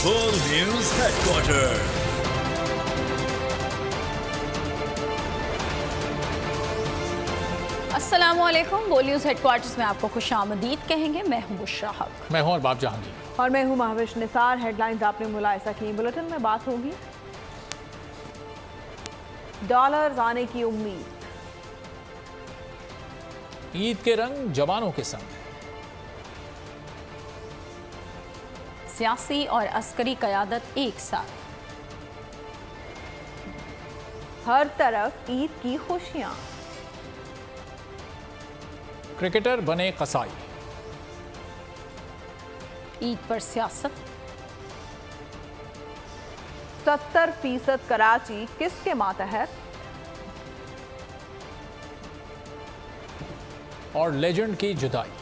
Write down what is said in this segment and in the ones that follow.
बोल news headquarter. अस्सलामुअलैकुम। बोल न्यूज हेडक्वार्टर्स में आपको खुशामदीद कहेंगे। मैं हूं बुशरा हक। मैं हूं अरबाब जहांगीर। और मैं हूं महविश निसार। हेडलाइंस आपने मुलाहिजा की। बुलेटिन में बात होगी डॉलर्स आने की उम्मीद, ईद के रंग जवानों के संग, सियासी और अस्करी कयादत एक साथ, हर तरफ ईद की खुशियां, क्रिकेटर बने कसाई, ईद पर सियासत, 70% कराची किसके मातहत, और लेजेंड की जुदाई।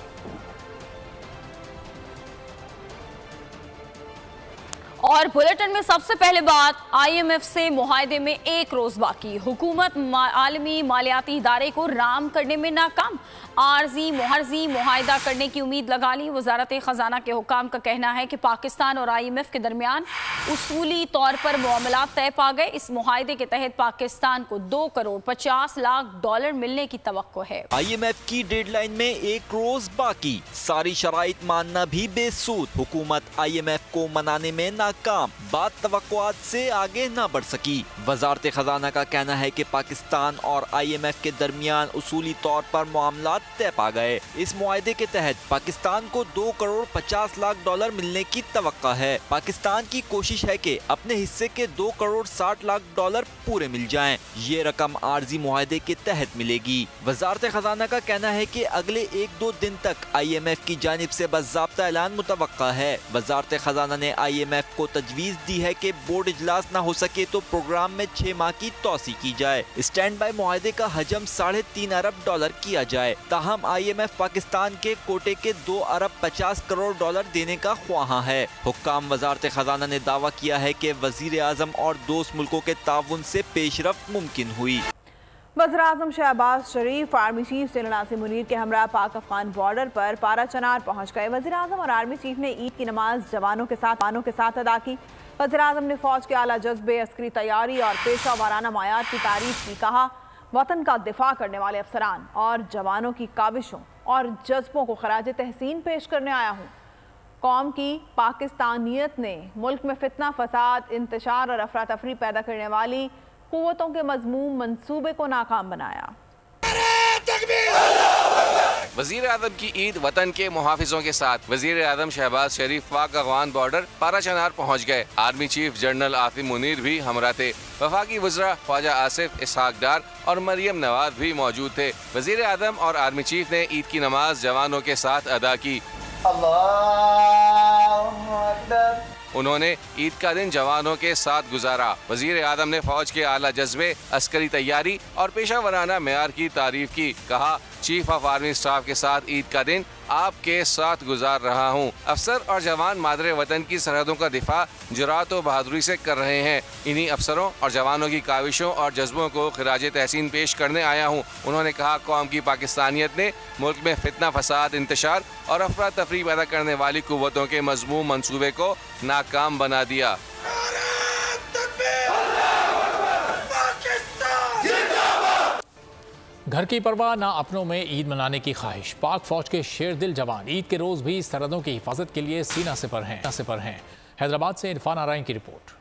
और बुलेटिन में सबसे पहले बात, IMF से मुआहदे में एक रोज बाकी, हुकूमत आलमी मालियाती इदारे को राम करने में नाकाम, आर्जी मुहर्जी मुआहदा करने की उम्मीद लगा ली। वजारत खजाना के हुकाम का कहना है कि पाकिस्तान और IMF के दरमियान उसूली तौर पर मामलात तय पा गए। इस मुआहदे के तहत पाकिस्तान को $2 करोड़ 50 लाख मिलने की तवक्को है। IMF की डेडलाइन में एक रोज बाकी, सारी शराइत मानना भी बेसूद, हुकूमत IMF को मनाने में नाकाम, बात तवक्कुआत से आगे न बढ़ सकी। वजारत खजाना का कहना है कि पाकिस्तान और IMF के दरमियान उसूली तौर पर मामलात तय पा गए। इस मुआहदे के तहत पाकिस्तान को $2 करोड़ 50 लाख मिलने की तवक्का है। पाकिस्तान की कोशिश है कि अपने हिस्से के $2 करोड़ 60 लाख पूरे मिल जाएं। ये रकम आर्जी मुआहदे के तहत मिलेगी। वजारत खजाना का कहना है कि अगले 1-2 दिन तक IMF की जानिब से बाज़ाब्ता ऐलान मुतवक्का है। वजारत खजाना ने IMF को तजवीज़ दी है कि बोर्ड इजलास न हो सके तो प्रोग्राम में 6 माह की तौसी की जाए। स्टैंड बाई मुआहदे का हजम $3.5 अरब किया जाए। ताहम IMF पाकिस्तान के कोटे के $2 अरब 50 करोड़ देने का ख्वाहा है। हुक्काम वजारत खजाना ने दावा किया है कि वजीर आजम और दोस्त मुल्कों के ताउन से पेशरफ्त मुमकिन हुई। वज़ीर आज़म Shehbaz Sharif army chief general Asim Munir के हमरा पाक अफगान बॉर्डर पर पारा चनार पहुँच गए। वज़ीर आज़म और आर्मी चीफ ने ईद की नमाज जवानों के साथ अदा की। वज़ीर आज़म ने फौज के आला जज्बे, अस्करी तैयारी और पेशा वाराना मायार की तारीफ की। कहा, वतन का दिफा करने वाले अफसरान और जवानों की काविशों और जज्बों को खराज तहसीन पेश करने आया हूँ। कौम की पाकिस्तानियत ने मुल्क में फितना, फसाद, इंतशार और अफरा तफरी पैदा करने वाली कुव्वतों के मज़मूम मंसूबे को नाकाम बनाया। वजीर आज़म की ईद वतन के मुहाफिजों के साथ वजीर आज़म शहबाज शरीफ पाक अफगान बॉर्डर पारा चनार पहुँच गए। Army chief general Asim Munir भी हमरा थे। वफाकी वज़रा ख्वाजा आसिफ, इसहाक डार और मरियम नवाज भी मौजूद थे। वजीर आज़म और आर्मी चीफ ने ईद की नमाज जवानों के साथ अदा की। उन्होंने ईद का दिन जवानों के साथ गुजारा। वजीर आज़म ने फौज के आला जज्बे, अस्करी तैयारी और पेशा वराना मेयार की तारीफ की। कहा, चीफ ऑफ आर्मी स्टाफ के साथ ईद का दिन आपके साथ गुजार रहा हूँ। अफसर और जवान मादरे वतन की सरहदों का दिफा जुरात और बहादुरी से कर रहे हैं। इन्हीं अफसरों और जवानों की काविशों और जज्बों को खिराज तहसीन पेश करने आया हूँ। उन्होंने कहा, कौम की पाकिस्तानियत ने मुल्क में फितना, फसाद, इंतशार और अफरा तफरी पैदा करने वाली कुव्वतों के मज़मूम मंसूबे को नाकाम बना दिया। घर की परवाह ना अपनों में ईद मनाने की ख्वाहिश, पाक फौज के शेर दिल जवान ईद के रोज भी सरहदों की हिफाजत के लिए सीना सिपर हैं। हैदराबाद से इरफान आराइन की रिपोर्ट।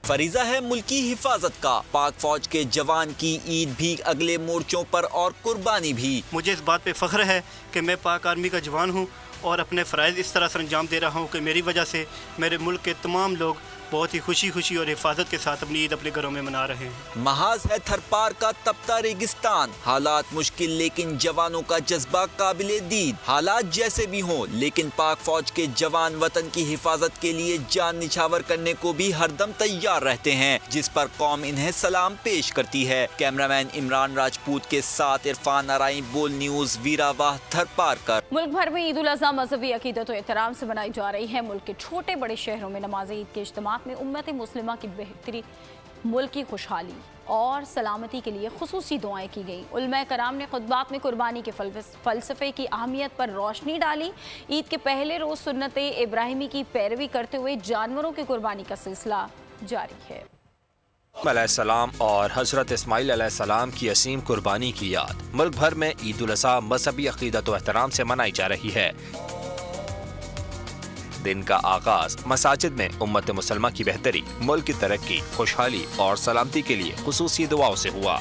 फरीजा है मुल्क की हिफाजत का, पाक फौज के जवान की ईद भी अगले मोर्चों पर और कुर्बानी भी। मुझे इस बात पे फख्र है कि मैं पाक आर्मी का जवान हूँ और अपने फ़राइज़ इस तरह से अंजाम दे रहा हूँ कि मेरी वजह से मेरे मुल्क के तमाम लोग बहुत ही खुशी और हिफाजत के साथ अपनी ईद अपने घरों में मना रहे हैं। महाज है थरपार का तपता रेगिस्तान, हालात मुश्किल लेकिन जवानों का जज्बा काबिले दीद। हालात जैसे भी हों लेकिन पाक फौज के जवान वतन की हिफाजत के लिए जान निछावर करने को भी हरदम तैयार रहते हैं, जिस पर कौम इन्हें सलाम पेश करती है। कैमरामैन इमरान राजपूत के साथ इरफान आराइन, बोल न्यूज, वीरावाह, थरपारकर। मुल्क भर में ईद उल अज़हा मजहबी अकीदत और एहतराम से मनाई जा रही है। मुल्क के छोटे बड़े शहरों में नमाज ईद के इज्तिमा खुतबात में उम्मत मुस्लिमा की बेहतरी, मुल्क की खुशहाली और सलामती के लिए खुसूसी दुआएं की गई। उलमा कराम ने खुतबात में कुर्बानी के फ़लसफ़े की अहमियत पर रोशनी डाली। ईद के पहले रोज़ सुन्नत इब्राहिमी की पैरवी करते हुए जानवरों की कुर्बानी का सिलसिला जारी है। अलैहिस्सलाम और हज़रत इस्माइल अलैहिस्सलाम की असीम कुर्बानी की याद मुल्क भर में ईद उल अज़हा मज़हबी अक़ीदत व एहतराम से मनाई जा रही है। दिन का आगाज मसाजिद में उम्मत मुसलमा की बेहतरी, मुल्क की तरक्की, खुशहाली और सलामती के लिए खुसूसी दुआओं से हुआ।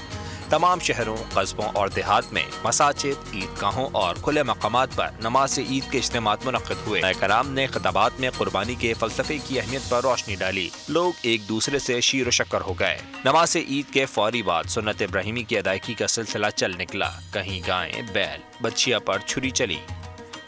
तमाम शहरों, कस्बों और देहात में मसाजिद, ईदगाहों और खुले मकामात पर नमाज ईद के इज्तिमात मुनक़्क़िद हुए। कराम ने खिताबात में कुर्बानी के फ़लसफ़े की अहमियत पर रोशनी डाली। लोग एक दूसरे से शीर व शक्कर हो गए। नमाज ईद के फौरी बाद सुन्नत इब्राहिमी की अदायगी का सिलसिला चल निकला। कहीं गायें, बैल, बच्चियां पर छुरी चली,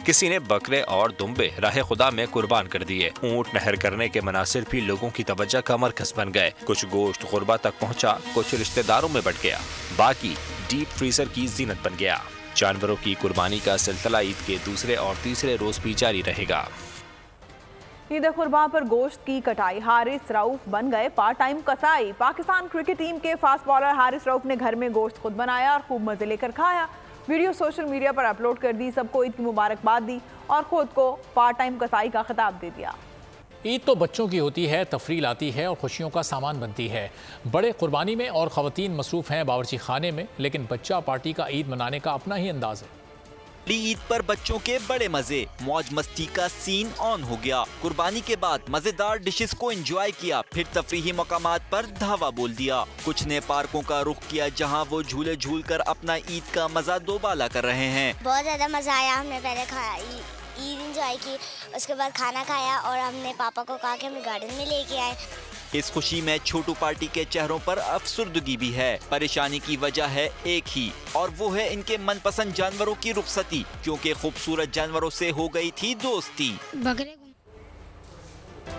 किसी ने बकरे और दुम्बे राह खुदा में कुर्बान कर दिए। ऊंट नहर करने के मनासिर भी लोगों की तवज्जो का मरकज बन गए। कुछ गोश्त गुरबा तक पहुंचा, कुछ रिश्तेदारों में बट गया, बाकी डीप फ्रीजर की जीनत बन गया। जानवरों की कुर्बानी का सिलसिला ईद के दूसरे और तीसरे रोज भी जारी रहेगा। ईद कुर्बान पर गोश्त की कटाई, हारिस रऊफ बन गए पार्ट टाइम कसाई। पाकिस्तान क्रिकेट टीम के फास्ट बॉलर हारिस रऊफ ने घर में गोश्त खुद बनाया और खूब मजे लेकर खाया। वीडियो सोशल मीडिया पर अपलोड कर दी, सबको ईद की मुबारकबाद दी और खुद को पार्ट टाइम कसाई का खिताब दे दिया। ईद तो बच्चों की होती है, तफरीह लाती है और खुशियों का सामान बनती है। बड़े कुर्बानी में और ख़वातीन मसरूफ़ हैं बावर्ची खाने में, लेकिन बच्चा पार्टी का ईद मनाने का अपना ही अंदाज है। ईद पर बच्चों के बड़े मजे, मौज मस्ती का सीन ऑन हो गया। कुर्बानी के बाद मजेदार डिशेस को एंजॉय किया, फिर तफरीही मकामात पर धावा बोल दिया। कुछ ने पार्कों का रुख किया, जहां वो झूले झूल कर अपना ईद का मजा दोबाला कर रहे हैं। बहुत ज्यादा मजा आया। हमने पहले खाया ईद एंजॉय की, उसके बाद खाना खाया और हमने पापा को कहा कि हमें गार्डन में लेके आए। इस खुशी में छोटू पार्टी के चेहरों पर अफसुर्दगी भी है। परेशानी की वजह है एक ही, और वो है इनके मनपसंद जानवरों की रुखसती, क्योंकि खूबसूरत जानवरों से हो गई थी दोस्ती।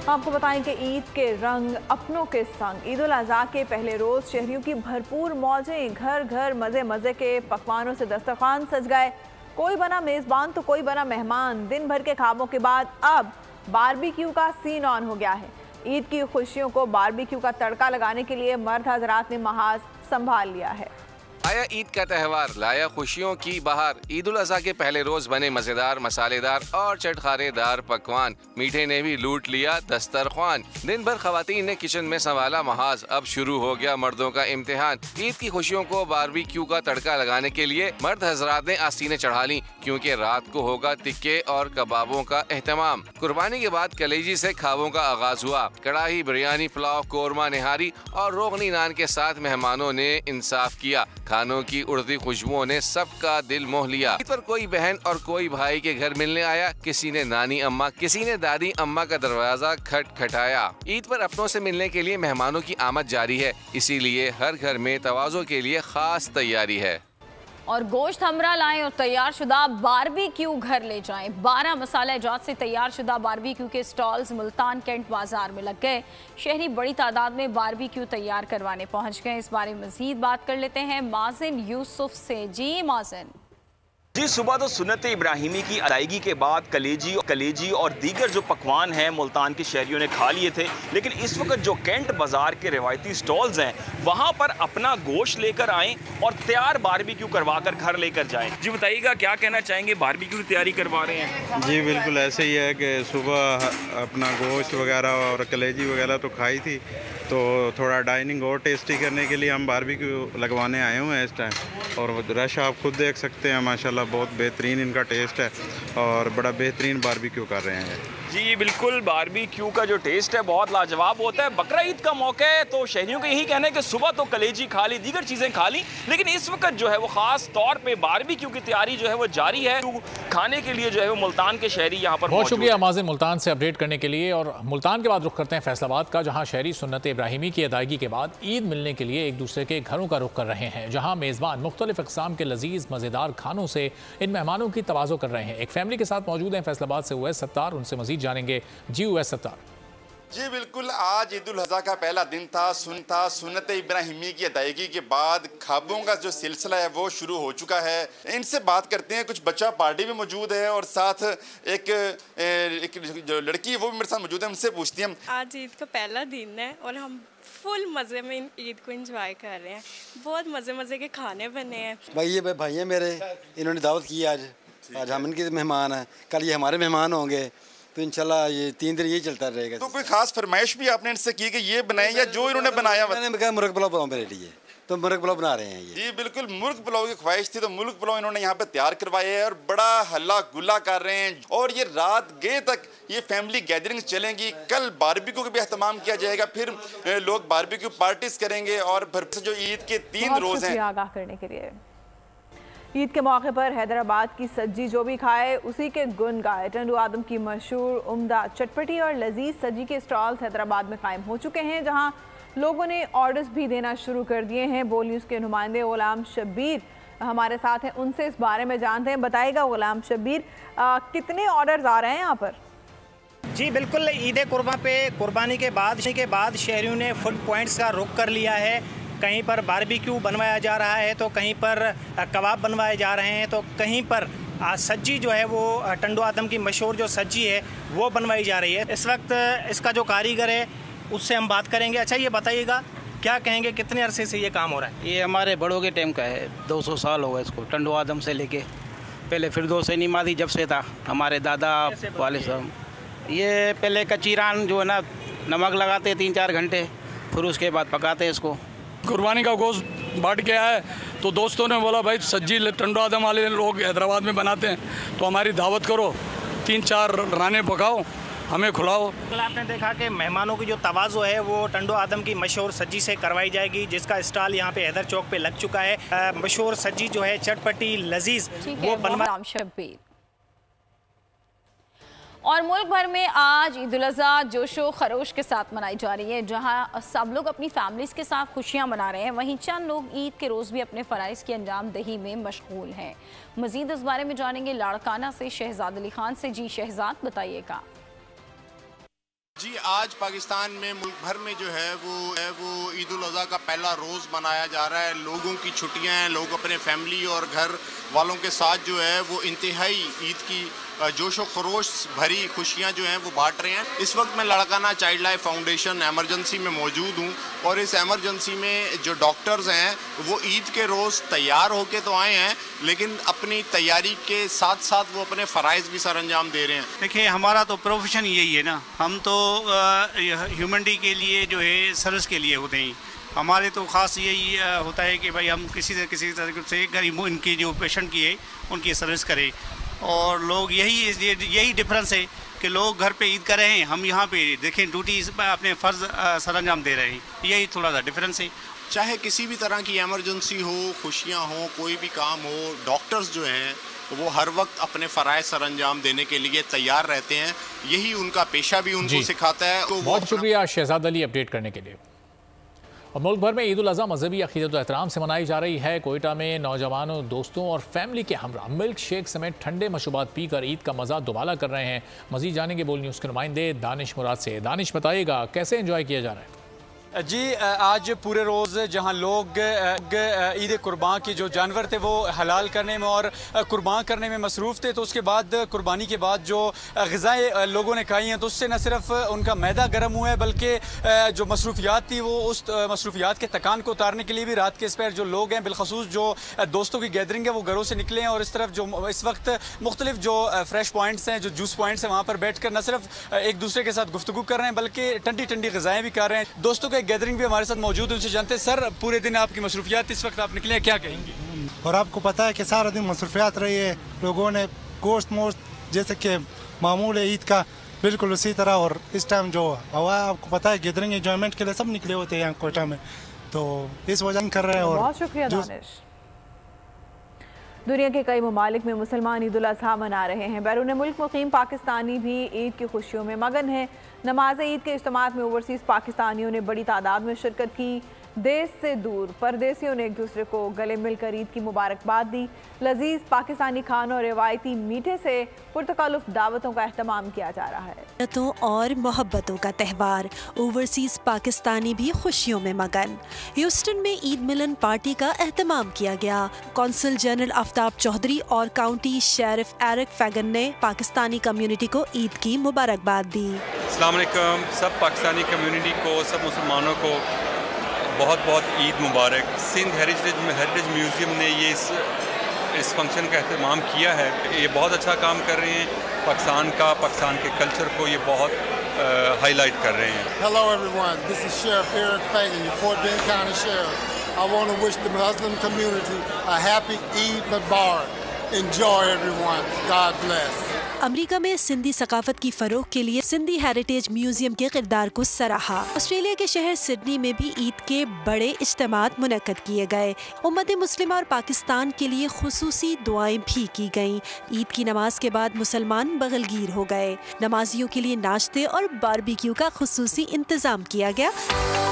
आपको बताएं कि ईद के रंग अपनों के संग। ईद उल अज़हा के पहले रोज शहरियों की भरपूर मौजें, घर घर मजे मजे के पकवानों से दस्तरखान सज गए। कोई बना मेजबान तो कोई बना मेहमान। दिन भर के ख्वाबों के बाद अब बारबेक्यू का सीन ऑन हो गया है। ईद की खुशियों को बारबेक्यू का तड़का लगाने के लिए मर्द हजरात ने महाज संभाल लिया है। आया ईद का त्यौहार, लाया खुशियों की बहार। ईद उल अज़हा के पहले रोज बने मजेदार, मसालेदार और चटखारेदार पकवान। मीठे ने भी लूट लिया दस्तरख्वान। दिन भर खवातीन ने किचन में संभाला महाज। अब शुरू हो गया मर्दों का इम्तिहान। ईद की खुशियों को बारबेक्यू का तड़का लगाने के लिए मर्द हजरात ने आस्तीनें चढ़ा ली, क्योंकि रात को होगा टिक्के और कबाबों का एहतमाम। कुर्बानी के बाद कलेजी से खाबों का आगाज हुआ। कड़ाही, बिरयानी, पुलाव, कोरमा, निहारी और रोगनी नान के साथ मेहमानों ने इंसाफ किया। खानों की उड़ती खुशबुओं ने सबका दिल मोह लिया। ईद पर कोई बहन और कोई भाई के घर मिलने आया। किसी ने नानी अम्मा, किसी ने दादी अम्मा का दरवाजा खटखटाया। ईद पर अपनों से मिलने के लिए मेहमानों की आमद जारी है, इसीलिए हर घर में तवाज़ो के लिए खास तैयारी है। और गोश्त हमरा लाएं और तैयार शुदा बारबेक्यू घर ले जाएं। 12 मसाला जात से तैयार शुदा बारबेक्यू के स्टॉल्स मुल्तान कैंट बाजार में लग गए। शहरी बड़ी तादाद में बारबेक्यू तैयार करवाने पहुंच गए। इस बारे में मजीद बात कर लेते हैं माजिन यूसुफ से। जी माजिन। जी, सुबह तो सुन्नत इब्राहिमी की अदायगी के बाद कलेजी और दीगर जो पकवान हैं मुल्तान के शहरियों ने खा लिए थे, लेकिन इस वक्त जो कैंट बाजार के रिवायती स्टॉल्स हैं वहाँ पर अपना गोश्त लेकर आएँ और तैयार बारबेक्यू करवा कर घर लेकर जाएँ। जी बताइएगा, क्या कहना चाहेंगे? बारबेक्यू की तैयारी करवा रहे हैं? जी बिल्कुल ऐसे ही है कि सुबह अपना गोश्त वगैरह और कलेजी वगैरह तो खाई थी, तो थोड़ा डाइनिंग और टेस्टी करने के लिए हम बारबेक्यू लगवाने आए हुए हैं इस टाइम। और रश आप खुद देख सकते हैं, माशाल्लाह बहुत बेहतरीन इनका टेस्ट है और बड़ा बेहतरीन बारबेक्यू कर रहे हैं। जी बिल्कुल, बारबेक्यू का जो टेस्ट है बहुत लाजवाब होता है। बकरा ईद का मौका है तो शहरियों का यही कहना है कि सुबह तो कलेजी खा ली, दीगर चीज़ें खा ली, लेकिन इस वक्त जो है वो ख़ास तौर पे बारबेक्यू की तैयारी जो है वो जारी है। खाने के लिए जो है वो मुल्तान के शहरी यहाँ पर बहुत शुक्रिया माजिन मुल्तान से अपडेट करने के लिए। और मुल्तान के बाद रुख करते हैं फैसलाबाद का, जहाँ शहरी सुन्नत इब्राहिमी की अदायगी के बाद ईद मिलने के लिए एक दूसरे के घरों का रुख कर रहे हैं, जहाँ मेज़बान मुख्तलिफ अक़साम के लजीज मज़ेदार खानों से इन मेहमानों की तवाज़ो कर रहे हैं। एक फैमिली के साथ मौजूद हैं फैसलाबाद से उवैस सत्तार, उनसे मजीद जानेंगे। जी उवैस सत्तार। जी बिल्कुल, आज ईद उल अज़हा का पहला दिन था। सुन्नत इब्राहिमी की अदायगी के बाद ख्वाबों का जो सिलसिला है वो शुरू हो चुका है। इनसे बात करते हैं, कुछ बच्चा पार्टी भी मौजूद है और साथ एक जो लड़की है वो भी मेरे साथ मौजूद है, उनसे पूछती हैं। आज ईद का पहला दिन है और हम फुल मज़े में ईद को एंजॉय कर रहे हैं। बहुत मज़े के खाने बने हैं। भाई ये भाई हैं मेरे, इन्होंने दावत की आज हम इनके मेहमान हैं, कल ये हमारे मेहमान होंगे, तो इंशाल्लाह ये 3 दिन यही चलता रहेगा। तो कोई खास फरमाइश भी आपने इनसे की कि ये बनाए या जो इन्होंने बनाया? मैंने कहा मुर्ग पुलाव बनाओ मेरे लिए, तो मुर्ग पुलाव बना रहे हैं ये। जी बिल्कुल, मुर्ग पुलाव की ख्वाहिश थी तो मुर्ग पुलाव इन्होंने यहाँ पे तैयार करवाए है और बड़ा हल्ला गुल्ला कर रहे हैं। और ये रात गए तक ये फैमिली गैदरिंग चलेंगी। कल बारबेक्यू का भी एहतमाम किया जाएगा, फिर लोग बारबेक्यू पार्टीज करेंगे और फिर जो ईद के 3 रोज हैं। आगाह करने के लिए ईद के मौके पर हैदराबाद की सज्जी जो भी खाए उसी के गुण गाए। टंडू आदम की मशहूर उम्दा चटपटी और लजीज सज्जी के स्टॉल्स हैदराबाद में कायम हो चुके हैं, जहां लोगों ने ऑर्डर्स भी देना शुरू कर दिए हैं। बोल न्यूज़ के नुमाइंदे गुलाम शब्बीर हमारे साथ हैं, उनसे इस बारे में जानते हैं। बताइएगा गुलाम शब्बीर, कितने ऑर्डर्स आ रहे हैं यहाँ पर? जी बिल्कुल, ईद कुर्बान पे कुर्बानी के बाद शहरियों ने फूड पॉइंट्स का रुख कर लिया है। कहीं पर बारबेक्यू बनवाया जा रहा है, तो कहीं पर कबाब बनवाए जा रहे हैं, तो कहीं पर सज्जी जो है वो टंडू आदम की मशहूर जो सज्जी है वो बनवाई जा रही है। इस वक्त इसका जो कारीगर है उससे हम बात करेंगे। अच्छा ये बताइएगा, क्या कहेंगे, कितने अरसे से ये काम हो रहा है? ये हमारे बड़ों के टाइम का है, 200 साल हो गए इसको, टंडू आदम से लेके पहले फिरदौस निमादी जब से था हमारे दादा वाले साहब। ये पहले कच्चीरान जो है ना, नमक लगाते 3-4 घंटे, फिर उसके बाद पकाते इसको। कुर्बानी का गोश्त बढ़ गया है तो दोस्तों ने बोला भाई सज्जी टंडू आदम वाले लोग हैदराबाद में बनाते हैं तो हमारी दावत करो, 3-4 राने पकाओ, हमें खिलाओ। कल आपने देखा कि मेहमानों की जो तवाज़ो है वो टंडू आदम की मशहूर सज्जी से करवाई जाएगी, जिसका स्टॉल यहाँ पे हैदर चौक पे लग चुका है। मशहूर सज्जी जो है चटपटी लजीज वो बनवा। और मुल्क भर में आज ईद उल अज़हा जोशो खरोश के साथ मनाई जा रही है, जहां सब लोग अपनी फैमिलीज के साथ खुशियां मना रहे हैं। वहीं चंद लोग ईद के रोज़ भी अपने फ़राइज़ की अंजाम दही में मशगूल हैं। मज़ीद इस बारे में जानेंगे लाड़काना से शहजाद अली खान से। जी शहजाद, बताइएगा। जी आज पाकिस्तान में मुल्क भर में जो है वो ईद उल अज़हा का पहला रोज़ मनाया जा रहा है। लोगों की छुट्टियां हैं, लोग अपने फैमिली और घर वालों के साथ जो है वो इंतहाई ईद की जोशो खरोश भरी खुशियां जो हैं वो बांट रहे हैं। इस वक्त मैं Larkana child life foundation emergency में मौजूद हूं और इस एमरजेंसी में जो डॉक्टर्स हैं वो ईद के रोज़ तैयार होके तो आए हैं, लेकिन अपनी तैयारी के साथ साथ वो अपने फ़राइज़ भी सर अंजाम दे रहे हैं। देखिए हमारा तो प्रोफेशन यही है ना, हम तो ह्यूमनिटी के लिए जो है सर्विस के लिए होते हैं। हमारे तो ख़ास यही होता है कि भाई हम किसी तरह से गरीबों इनकी जो पेशेंट की है उनकी सर्विस करें। और लोग यही डिफरेंस है कि लोग घर पे ईद कर रहे हैं, हम यहाँ पे देखें ड्यूटी अपने फ़र्ज़ सरअंजाम दे रहे हैं। यही थोड़ा सा डिफरेंस है। चाहे किसी भी तरह की एमरजेंसी हो, खुशियाँ हो, कोई भी काम हो, डॉक्टर्स जो हैं वो हर वक्त अपने फ़राइज़ सरअंजाम देने के लिए तैयार रहते हैं। यही उनका पेशा भी उनको सिखाता है। तो बहुत शुक्रिया शहजाद अली अपडेट करने के लिए। और मुल्क भर में ईद उल अज़हा मजहबी अक़ीदत व एहतराम से मनाई जा रही है। कोयटा में नौजवानों, दोस्तों और फैमिली के हमरा मिल्क शेक समेत ठंडे मशरूबात पीकर ईद का मज़ा दुबाला कर रहे हैं। मज़ीद जानेंगे बोल न्यूज़ के नुमाइंदे दानिश मुराद से। दानिश, बताइएगा कैसे एंजॉय किया जा रहा है? जी आज पूरे रोज़ जहां लोग ईद कुर्बान की जो जानवर थे वो हलाल करने में और कुर्बान करने में मसरूफ़ थे, तो उसके बाद कुर्बानी के बाद जो ग़िज़ाएँ लोगों ने खाई हैं तो उससे न सिर्फ उनका मैदा गर्म हुआ है बल्कि जो मसरूफियात थी वो उस मसरूफियात के तकान को उतारने के लिए भी रात के इस पर जो लोग हैं, बिलखसूस जो दोस्तों की गैदरिंग है, वो घरों से निकले हैं और इस तरफ जो इस वक्त मुख्तलिफ जो फ्रेश पॉइंट्स हैं, जो जूस पॉइंट्स हैं, वहाँ पर बैठ कर न सिर्फ एक दूसरे के साथ गुफ्तगू कर रहे हैं बल्कि ठंडी ठंडी ग़िज़ाएँ भी खा रहे हैं। दोस्तों के गैदरिंग भी हमारे साथ मौजूद है, उनसे जानते हैं सर पूरे दिन आपकी मसरूफियात इस वक्त आप निकले हैं, क्या कहेंगे? और आपको पता है कि सारा दिन मसरूफियात रही है, लोगों ने गोश्त मोश्त जैसे कि मामूल है ईद का बिल्कुल उसी तरह। और इस टाइम जो हवा आपको पता है गैदरिंग एंजॉयमेंट के लिए सब निकले होते हैं यहाँ कोयटा में, तो इस वजह कर रहे हैं। और बहुत शुक्रिया दानिश। दुनिया के कई ममालिक में मुसलमान ईद उल अज़हा मना रहे हैं। बैरून मुल्क मुकीम पाकिस्तानी भी ईद की खुशियों में मगन हैं। नमाज ईद के इज्तिमात में ओवरसीज़ पाकिस्तानियों ने बड़ी तादाद में शिरकत की। देश से दूर परदेसियों ने एक दूसरे को गले मिलकर ईद की मुबारकबाद दी। लजीज पाकिस्तानी खानों और रिवायती मीठे से पुरतकालुफ दावतों का एहतमाम किया जा रहा है। और मोहब्बतों का त्यौहार, ओवरसीज पाकिस्तानी भी खुशियों में मगन। ह्यूस्टन में ईद मिलन पार्टी का एहतमाम किया गया। कौंसल जनरल आफ्ताब चौधरी और काउंटी शेरिफ एरिक फैगन ने पाकिस्तानी कम्युनिटी को ईद की मुबारकबाद दी। अस्सलाम वालेकुम सब पाकिस्तानी कम्युनिटी को, सब मुसलमानों को बहुत बहुत ईद मुबारक। सिंध हेरिटेज म्यूज़ियम ने ये इस फंक्शन का एहतमाम किया है। ये बहुत अच्छा काम कर रहे हैं। पाकिस्तान के कल्चर को ये बहुत हाईलाइट कर रहे हैं। Hello everyone, this is Sheriff Eric Fagan, your Fort Bend County Sheriff. I want to wish the Muslim community a happy Eid Mubarak. Enjoy everyone. God bless. America में सिंधी सकाफत की फरोग के लिए सिंधी हेरिटेज म्यूजियम के किरदार को सराहा। ऑस्ट्रेलिया के शहर सिडनी में भी ईद के बड़े इज्तिमात मुनक्कद किए गए। उम्मत मुस्लिमा और पाकिस्तान के लिए खुसूसी दुआएं भी की गईं। ईद की नमाज के बाद मुसलमान बगलगीर हो गए। नमाजियों के लिए नाश्ते और बारबेक्यू का खुसूसी इंतजाम किया गया।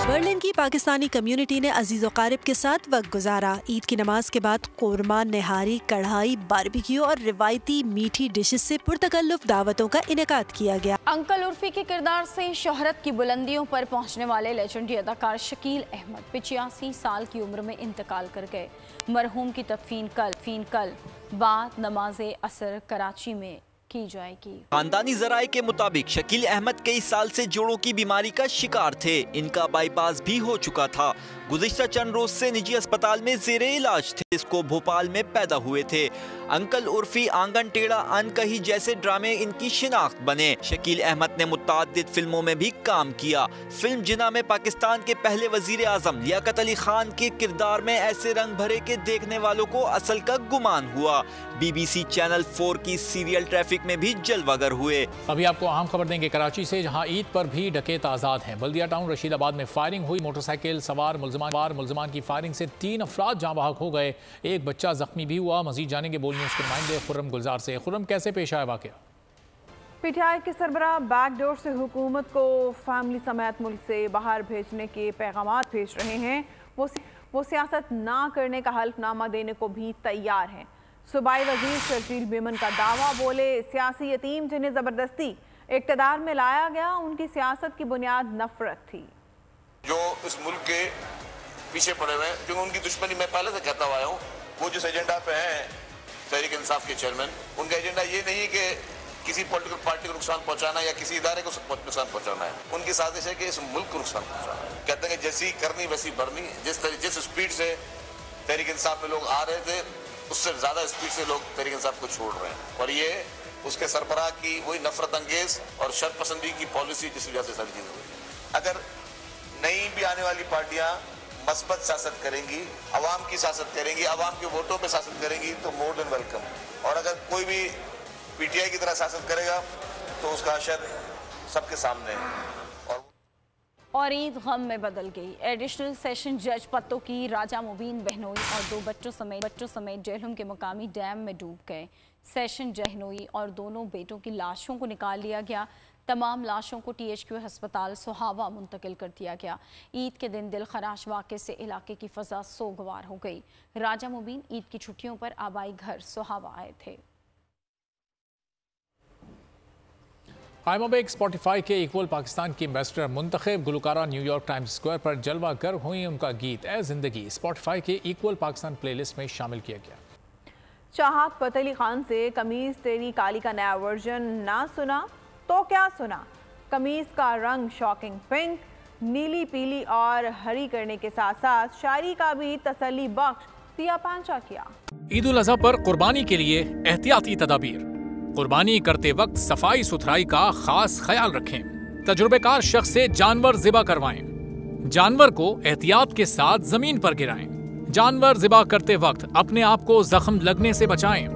बर्लिन की पाकिस्तानी कम्युनिटी ने अजीज़ क़ारिब के साथ वक्त गुजारा। ईद की नमाज के बाद कोरमा, निहारी, कढ़ाई, बारबेक्यू और रिवायती मीठी डिशेस से पुरतकल्लुफ दावतों का इनेकाद किया गया। अंकल उर्फी के किरदार से शोहरत की बुलंदियों पर पहुंचने वाले लेजेंडरी अदाकार शकील अहमद 85 साल की उम्र में इंतकाल कर गए। मरहूम की तदफीन कल बाद नमाज असर कराची में की जाएगी। खानदानी जराये के मुताबिक शकील अहमद कई साल से जोड़ों की बीमारी का शिकार थे। इनका बाईपास भी हो चुका था। गुज़िश्ता चंद रोज से निजी अस्पताल में ज़ेरे इलाज थे। इसको भोपाल में पैदा हुए थे। अंकल उर्फी, आंगन टेढ़ा, अनकही जैसे ड्रामे इनकी शिनाख्त बने। शकील अहमद ने मुतअद्दिद फिल्मों में भी काम किया। फिल्म जिना में पाकिस्तान के पहले वजीर आजम लियाकत अली खान के किरदार में ऐसे रंग भरे के देखने वालों को असल का गुमान हुआ। BBC चैनल 4 की सीरियल ट्रैफिक में भी जलवागर हुए। अभी आपको अहम खबर देंगे कराची से, जहां ईद पर भी डकैत आजाद हैं। बल्दिया टाउन रशीदाबाद में फायरिंग हुई। मोटरसाइकिल सवार मुलजमान की फायरिंग से 3 अफराद जाँ बहक हो गए। एक बच्चा जख्मी भी हुआ। मजीद जानेंगे बोल न्यूज़ के नुमाइंदे खुर्रम गुलजार से। खुर्रम, कैसे पेश आया वाक़या? PTI के सरबराह बैकडोर से हुकूमत को फैमिली समेत मुल्क से बाहर भेजने के पैगामात भेज रहे हैं। वो सियासत ना करने का हल्फनामा देने को भी तैयार हैं। सूबाई वजीर शर्जील मेमन का दावा, बोले सियासी यतीम जिन्हें ज़बरदस्ती इक़्तिदार में लाया गया, उनकी सियासत की बुनियाद नफरत थी। जो इस मुल्क के पीछे पड़े हुए हैं, क्योंकि उनकी दुश्मनी मैं पहले से कहता हुआ हूँ। वो जिस एजेंडा पे हैं तहरीक इंसाफ के चेयरमैन, उनका एजेंडा ये नहीं कि किसी पॉलिटिकल पार्टी को नुकसान पहुंचाना या किसी इदारे को नुकसान पहुंचाना है। उनकी साजिश है कि इस मुल्क को नुकसान पहुंचाना है। कहते हैं कि जैसी करनी वैसी भरनी। जिस स्पीड से तहरीक इंसाफ में लोग आ रहे थे, उससे ज़्यादा स्पीड से लोग तहरीक इंसाफ को छोड़ रहे हैं। और ये उसके सरबराह की वही नफरत अंगेज और शर्त पसंदी की पॉलिसी जिस वजह से सारी चीज़ें हुई। अगर नई भी आने वाली पार्टियां मस्बत सियासत करेंगी, अवाम की सियासत करेंगी, अवाम के वोटों पे सियासत करेंगी, तो मोर देन वेलकम। और अगर कोई भी PTI की तरह सियासत करेगा तो उसका असर सबके सामने है। और ईद गम में बदल गई। एडिशनल सेशन जज पत्तों की राजा मुबीन बहनोई और 2 बच्चों समेत जेहलम के मकामी डैम में डूब गए। सेशन जहनोई और दोनों बेटों की लाशों को निकाल लिया गया। तमाम लाशों को THQ अस्पताल सोहावा मुंतकिल कर दिया गया। ईद के दिन दिल खराश वाक़े से इलाके की फ़ज़ा सोगवार हो गई। राजा मुबीन ईद की छुट्टियों पर आबाई घर सोहावा आए थे। आइमोबेक स्पॉटिफाई के इक्वल पाकिस्तान की एम्बेसडर मुंतखब गुलकारा न्यूयॉर्क टाइम्स स्क्वायर पर जलवा गर हुई। उनका गीत ए ज़िंदगी स्पॉटिफाई के इक्वल पाकिस्तान प्लेलिस्ट में शामिल किया गया। चाहत फ़तेह अली खान से कमीज़ तेरी काली का नया वर्जन ना सुना तो क्या सुना। कमीज़ का रंग शॉकिंग पिंक, नीली, पीली और हरी करने के साथ साथ शायरी का भी तसल्ली बख्श सिया पांचा किया। ईद उल अज़हा पर कुर्बानी के लिए एहतियाती तदाबीर। कुर्बानी करते वक्त सफाई सुथराई का खास ख्याल रखें। तजुर्बेकार शख्स से जानवर ज़िबा करवाएं। जानवर को एहतियात के साथ जमीन पर गिराएं। जानवर ज़िबा करते वक्त अपने आप को जख्म लगने से बचाएं।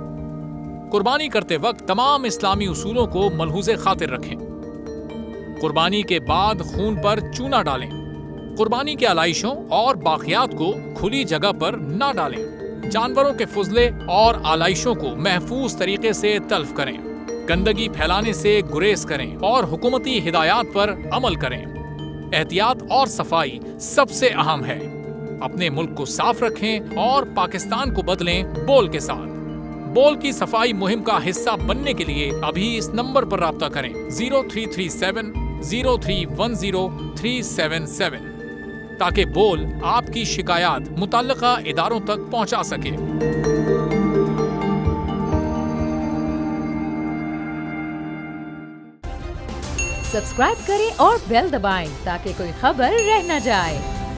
कुर्बानी करते वक्त तमाम इस्लामी उसूलों को मलहूज़े खातिर रखें। कुर्बानी के बाद खून पर चूना डालें। कुर्बानी के आलाइशों और बाक़ियात को खुली जगह पर ना डालें। जानवरों के फुजले और आलाइशों को महफूज तरीके से तल्फ करें। गंदगी फैलाने से गुरेज करें और हुकूमती हिदायत पर अमल करें। एहतियात और सफाई सबसे अहम है। अपने मुल्क को साफ रखें और पाकिस्तान को बदलें बोल के साथ। बोल की सफाई मुहिम का हिस्सा बनने के लिए अभी इस नंबर पर राब्ता करें 0337 0310377 ताकि बोल आपकी शिकायत मुतल्लिका इदारों तक पहुंचा सके। सब्सक्राइब करें और बेल दबाएं ताकि कोई खबर रह न जाए।